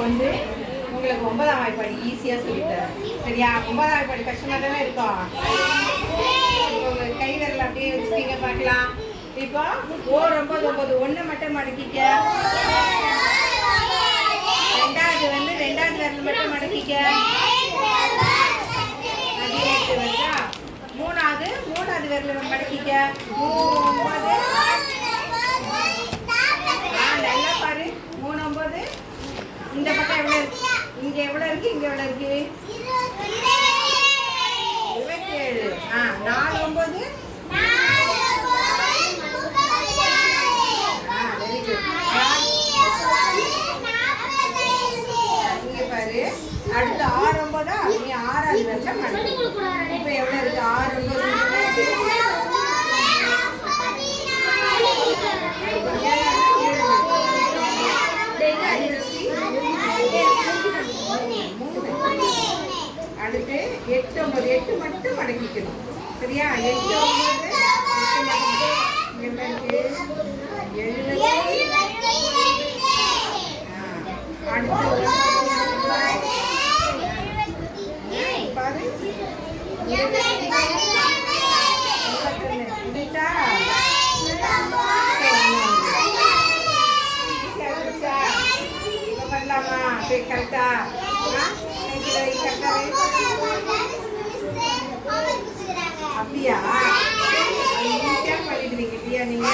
வந்து உங்களுக்கு 9ஆம் வாய்ப்பாடு ஈஸியாக சொல்லித்தரேன். சரியா? 9ஆம் வாய்ப்பாடு கஷ்டமாக தானே இருக்கும். உங்கள் கை விரல் அப்படியே வச்சுட்டீங்க பார்க்கலாம். இப்போ ஓ 9 ஒன்று மட்டும் மடக்கிக்க. ரெண்டாவது வந்து ரெண்டாவது விரல் மட்டும் மடக்கிக்க. அது 8 வருதா? மூணாவது விரல் மடக்கிக்க. 3 9. நல்லா பாரு. 3 9. இந்த பக்கம் எவ்வளோ இருக்கு? இங்க எவ்வளோ இருக்கு? இங்க எவ்வளோ இருக்கு? 27. 4 9. Very good. இங்க பாரு. அடுத்து 6 9. நீ 6வது வருஷம் மடக்கு. இப்போ எவ்வளோ இருக்கு? 6 9. அடுத்து 8 9. 8 மட்டும் மடக்கிக்கணும். சரியா? 8 9. 8 அடுத்து பாரு. பண்ணலாமா? கரெக்டா? அப்படியா? ஈஸியாக பண்ணிடுவீங்க இல்லையா நீங்க?